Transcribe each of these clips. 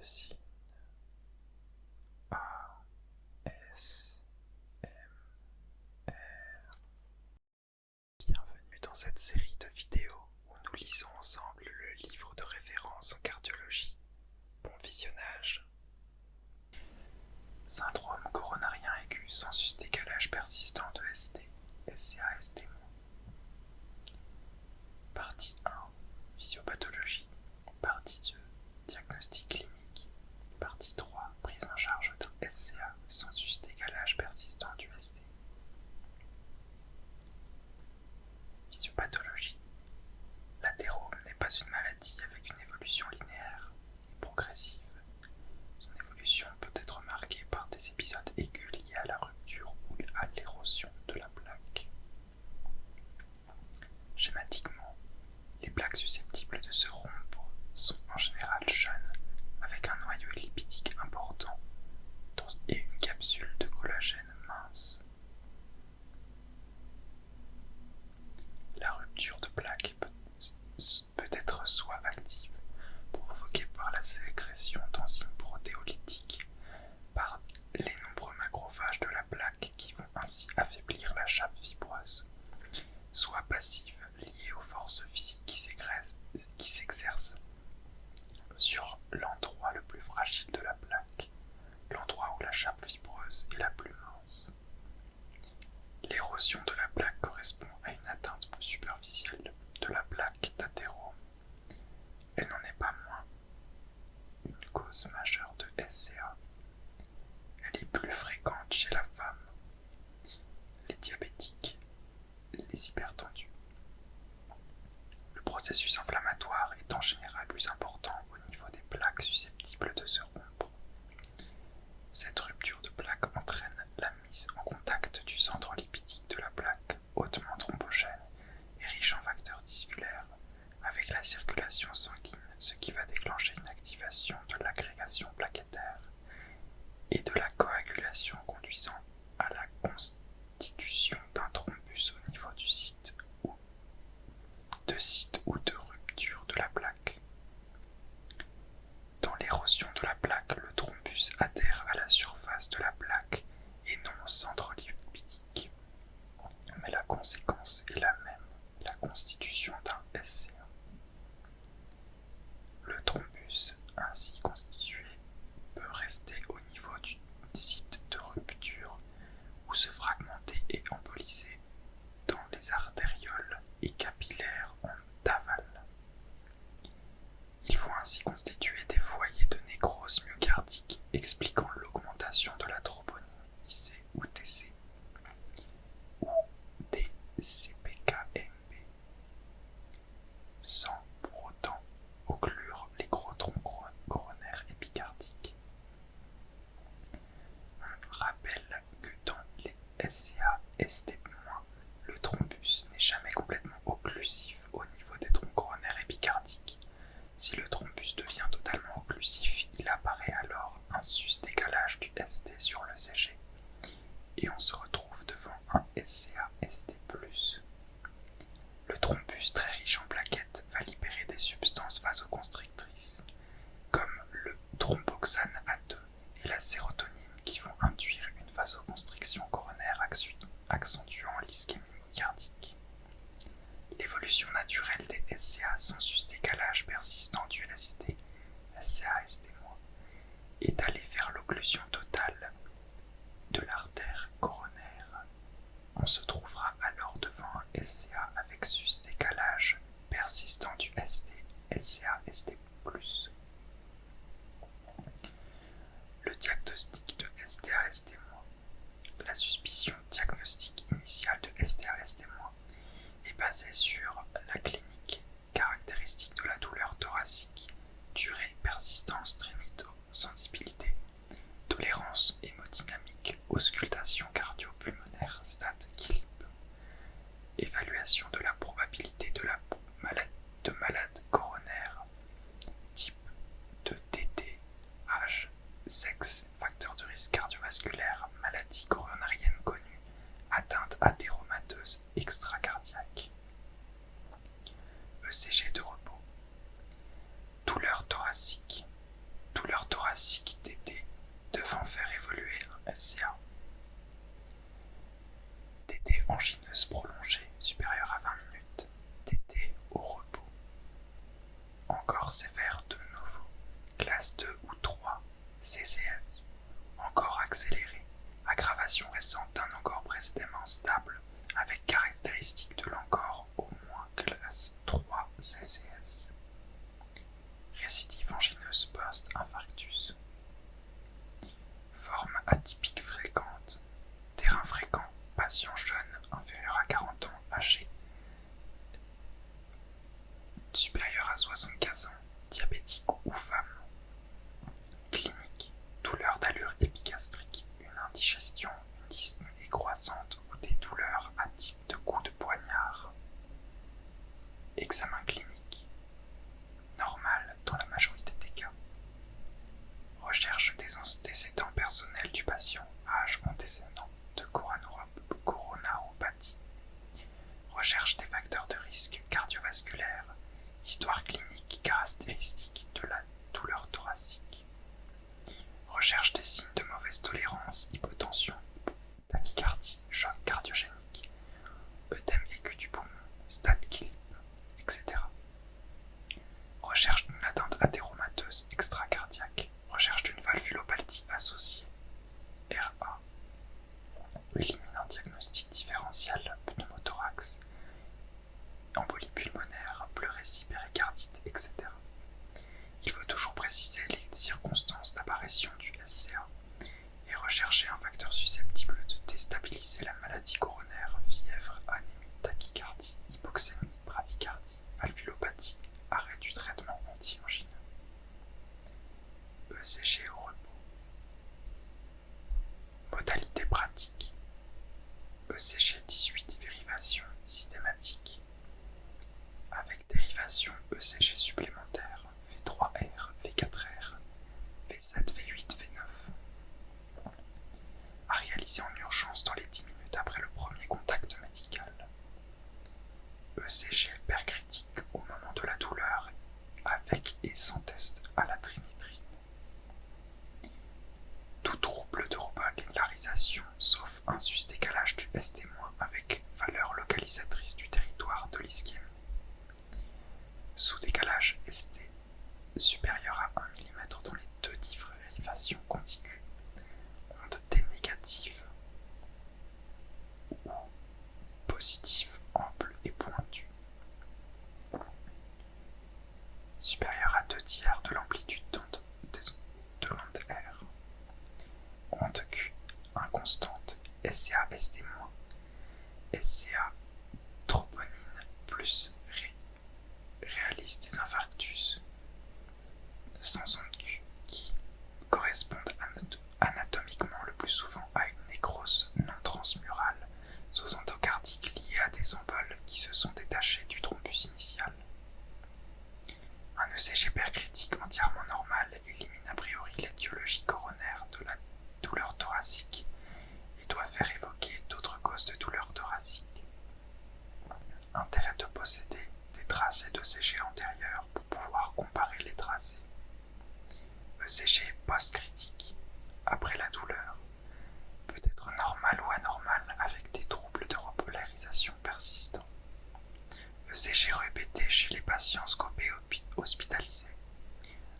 Médecine ASMR. Bienvenue dans cette série de vidéos où nous lisons ensemble le livre de référence en cardiologie. Bon visionnage. Syndrome coronarien aigu sans susdécalage persistant de ST, SCA-ST-. Partie 1, physiopathologie. Partie 2, diagnostic clinique. Partie 3, prise en charge d'un SCA sans susdécalage persistant du ST. Physiopathologie. L'athérome n'est pas une maladie avec une évolution linéaire et progressive. Son évolution peut être marquée par des épisodes aigus liés à la rupture ou à l'érosion de la plaque. Schématiquement, les plaques susceptibles de se rompre sont en général jeunes, avec un noyau lipidique important et une capsule de collagène mince. La rupture de plaque peut être soit active, provoquée par la sécrétion d'enzymes protéolytiques par les nombreux macrophages de la plaque qui vont ainsi affaiblir la chape fibreuse, soit passive, liée aux forces physiques qui s'exercent sur l'endroit le plus fragile de la plaque, l'endroit où la chape fibreuse est la plus mince. L'érosion de la plaque correspond à une atteinte superficielle de la plaque d'athérome. Elle n'en est pas moins une cause majeure de SCA. Elle est plus fréquente chez la femme, les diabétiques, les hypertendus. Le processus inflammatoire est en général plus important au niveau des plaques susceptibles de se rompre. Cette rupture de plaque entraîne la mise en contact du centre lipidique de la plaque, hautement thrombogène et riche en facteurs tisculaires, avec la circulation sanguine, ce qui va déclencher une activation de l'agrégation plaquettaire et de la coagulation conduisant à la constitution d'un thrombus au niveau du site ou de rupture de la plaque. Dans l'érosion de la plaque, le thrombus adhère à la surface de la plaque et non au centre lipidique. Mais la conséquence est la même, la constitution d'un SCA. Le thrombus ainsi constitué peut rester au niveau du site de rupture ou se fragmenter et emboliser dans les artérioles et capillaires en aval. Ils vont ainsi constituer des foyers de nécrose myocardique expliquant l'augmentation de la troponine IC ou TC ou des CPKMB, sans pour autant occlure les gros troncs coronaires épicardiques. On rappelle que dans les SCA-ST-, le thrombus n'est jamais complètement occlusif au niveau des troncs coronaires épicardiques. Si le thrombus devient totalement occlusif, il apparaît alors un susdécalage du ST sur le CG et on se retrouve devant un SCA-ST+. Le thrombus très riche en plaquettes va libérer des substances vasoconstrictrices comme le thromboxane A2 et la sérotonine qui vont induire une vasoconstriction coronaire accentuant l'ischémie myocardique. L'évolution naturelle des SCA sans susdécalage persistant du ST, SCA-ST-, est allée vers l'occlusion totale de l'artère coronaire. On se trouvera alors devant un SCA avec susdécalage persistant du ST, SCA-ST+. Le diagnostic de STA-ST-. La suspicion diagnostique initiale de STA-ST- est basée sur la clinique caractéristique de la douleur thoracique, durée, persistance, trémito-sensibilité, tolérance hémodynamique, auscultation cardio-pulmonaire, stade KILIP, évaluation de la probabilité de malade coronaire, type de DT, âge, sexe, facteur de risque cardiovasculaire, maladie coronarienne connue, atteinte athéromateuse extracardiaque. ECG de repos. Douleur thoracique. Douleur thoracique classe 2 ou 3, CCS, encore accéléré, aggravation récente d'un encore précédemment stable, avec caractéristique de l'encore au moins classe 3 CCS. Récidive angineuse post-infarctus. Forme atypique fréquente. Terrain fréquent. Patient jeune, inférieur à 40 ans, âgé. Supérieur à 75 ans, diabétique ou femme. Clinique. Douleur d'allure épigastrique. Une indigestion, une dyspnée croissante ou des douleurs à type de coup de poignard. Examen clinique. Normal dans la majorité des cas. Recherche des antécédents personnels du patient, âge antécédent de coronaropathie. Recherche des facteurs de risque cardiovasculaire. Histoire clinique caractéristique de la douleur thoracique. Recherche des signes de mauvaise tolérance, hypotension, tachycardie, choc cardiogénique, œdème aigu du poumon, stade clip, etc. Recherche d'une atteinte athéromateuse extracardiaque. Recherche d'une valvulopathie associée. RA. Éliminant diagnostic différentiel pneumothorax, embolie pulmonaire, pleurésie, péricardite, etc. Il faut toujours préciser les circonstances d'apparition du SCA et rechercher un facteur susceptible de déstabiliser la maladie coronaire, fièvre, anémie, tachycardie, hypoxémie, bradycardie, valvulopathie, arrêt du traitement anti-angineux. ECG au repos. Modalité pratique. ECG 18 dérivation systématique. Avec dérivation ECG supplémentaire V3R, V4R, V7, V8, V9. À réaliser en urgence dans les 10 minutes après le premier contact médical. ECG percritique au moment de la douleur avec et sans test à la trinitrine. Tout trouble de repolarisation sauf un sus-décalage du ST- avec valeur localisatrice du territoire de l'ischémie. Sous-décalage ST supérieur à 1 mm dans les deux dérivations contiguës. Onde T négative ou positive, ample et pointue. Supérieur à 2/3 de l'amplitude de l'onde R. Onde Q inconstante, SCA ST-, SCA troponine plus réalise des infarctus sans onde Q qui correspondent anatomiquement le plus souvent à une nécrose non transmurale sous endocardique liée à des emboles qui se sont détachés du thrombus initial. Un ECG percritique entièrement normal élimine a priori l'étiologie coronaire de la douleur thoracique et doit faire évoquer d'autres causes de douleur thoracique. Intérêt de posséder des tracés d'ECG antérieurs pour pouvoir comparer les tracés. ECG post-critique, après la douleur, peut être normal ou anormal avec des troubles de repolarisation persistants. ECG répété chez les patients scopés hospitalisés.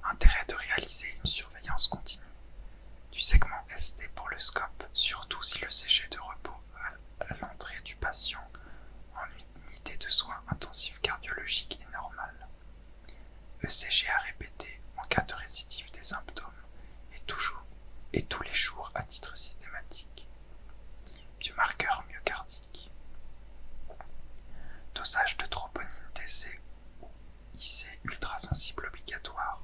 Intérêt de réaliser une surveillance continue du segment ST pour le scope, surtout si le CG de repos à l'entrée du patient en unité de soins intensifs cardiologiques est normal. ECG à répéter en cas de récidive des symptômes et tous les jours à titre systématique. Biomarqueur myocardique. Dosage de troponine TC ou IC ultrasensible obligatoire.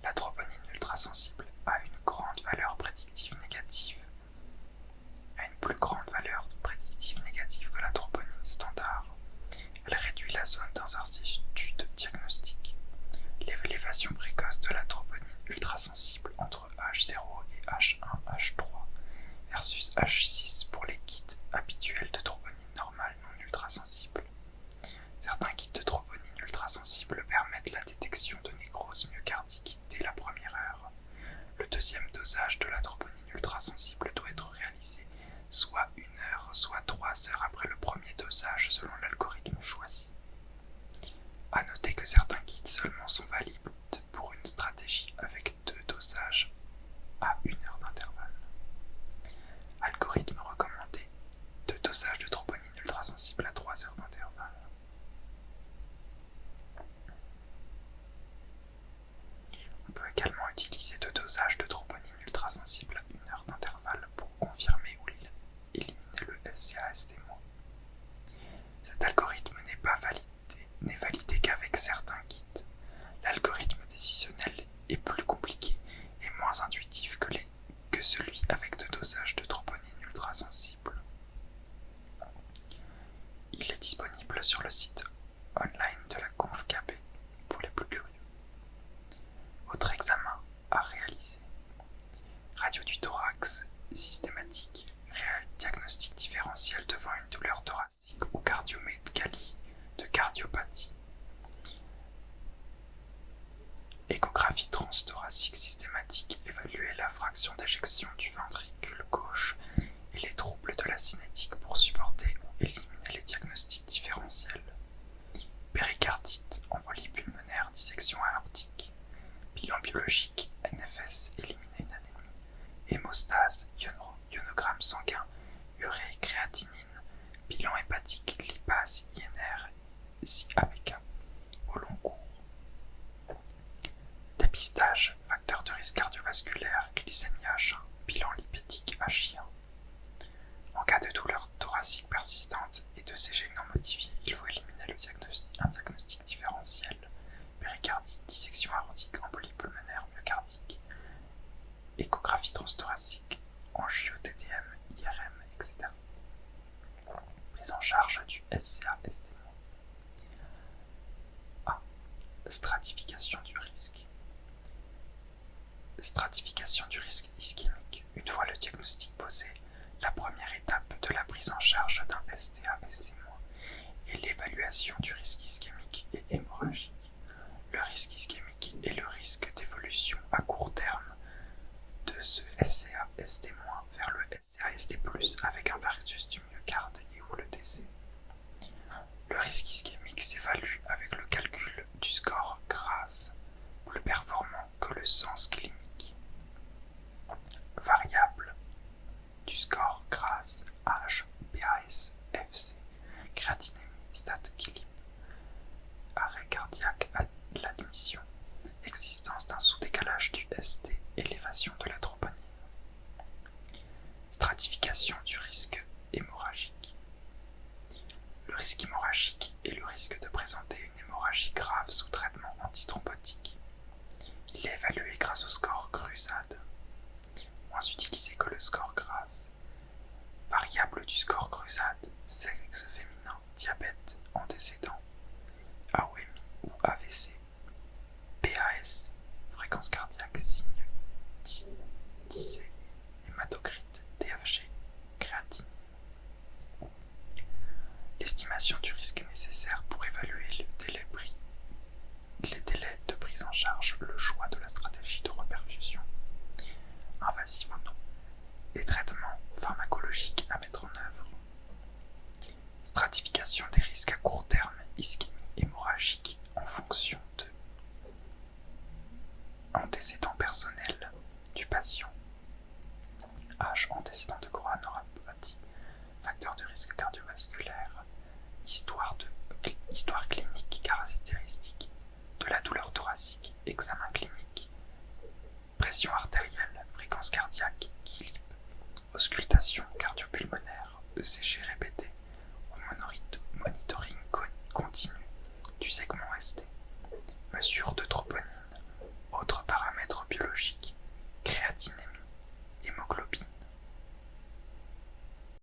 La troponine ultrasensible a une grande valeur prédictive négative. A une plus grande valeur prédictive négative que la troponine standard. Elle réduit la zone d'incertitude diagnostique. L'élévation précoce de la troponine ultrasensible entre H0 et H1, H3 versus H6 pour les kits habituels de troponine normale non ultrasensible. Certains kits de troponine ultrasensible permettent la détection de nécrose myocardique dès la première heure. Le deuxième dosage de la troponine ultrasensible doit être réalisé soit 1 heure, soit 3 heures après le premier dosage selon l'algorithme choisi. À noter que certains kits seulement sont valides pour une stratégie avec 2 analyser 2 dosages de troponine ultrasensible à 1 heure d'intervalle pour confirmer ou éliminer le SCA-ST-. Cet algorithme n'est validé qu'avec certains kits. L'algorithme décisionnel est plus compliqué et moins intuitif que celui avec 2 dosages de troponine ultrasensible. Il est disponible sur le site online de la ConfKB pour les plus curieux. Autre examen à réaliser. Radio du thorax systématique, diagnostic différentiel devant une douleur thoracique ou cardiomégalie de cardiopathie. Échographie transthoracique systématique, évaluer la fraction d'éjection du ventricule gauche et les troubles de la cinétique pour supporter ou éliminer les diagnostics différentiels. Péricardite, embolie pulmonaire, dissection aortique. Bilan biologique, NFS, éliminer une anémie. Hémostase, ionogramme sanguin, urée, créatinine. Bilan hépatique, lipase, INR, AVK, au long cours. Dépistage, facteur de risque cardiovasculaire, glycémie H1, bilan lipédique H1. En cas de douleur thoracique persistante et de CG non modifié, il faut éliminer un diagnostic différentiel. Péricardite, dissection aortique, embolie pulmonaire, myocardique. Échographie transthoracique, angio-TDM, IRM, etc. Prise en charge du SCA-ST-. A. Stratification du risque. Stratification du risque ischémique. Une fois le diagnostic posé, la première étape de la prise en charge d'un STA-ST- est l'évaluation du risque ischémique et hémorragique. Le risque ischémique est le risque d'évolution à court terme de ce SCA-ST- vers le SCA-ST+, avec infarctus du myocarde et ou le décès. Le risque ischémique s'évalue avec le calcul du score GRASS, plus performant que le sens clinique. Variable du score GRASS, âge, BAS, FC, créatinémie, stat Killip, arrêt cardiaque à l'admission, existence d'un sous-décalage du ST, élévation de la troponine. Stratification du risque hémorragique. Le risque hémorragique est le risque de présenter une hémorragie grave sous traitement antithrombotique. Il est évalué grâce au score CRUSAD, moins utilisé que le score GRASS. Variable du score CRUSAD, sexe féminin, diabète, antécédent, AOMI ou AVC, PAS, fréquence cardiaque, signe, disé, hématocrite, DFG, créatinine. L'estimation du risque nécessaire pour évaluer les délais de prise en charge, le choix de la stratégie de reperfusion, invasive ou non, les traitements pharmacologiques à mettre en œuvre. Stratification des risques à court terme, ischémie hémorragique en fonction de antécédents personnels du patient, âge, antécédent de coronariopathie, facteur de risque cardiovasculaire, histoire clinique caractéristique de la douleur thoracique, examen clinique, pression artérielle, fréquence cardiaque, Killip, auscultation cardiopulmonaire, ECG répété ou monitoring continu du segment ST.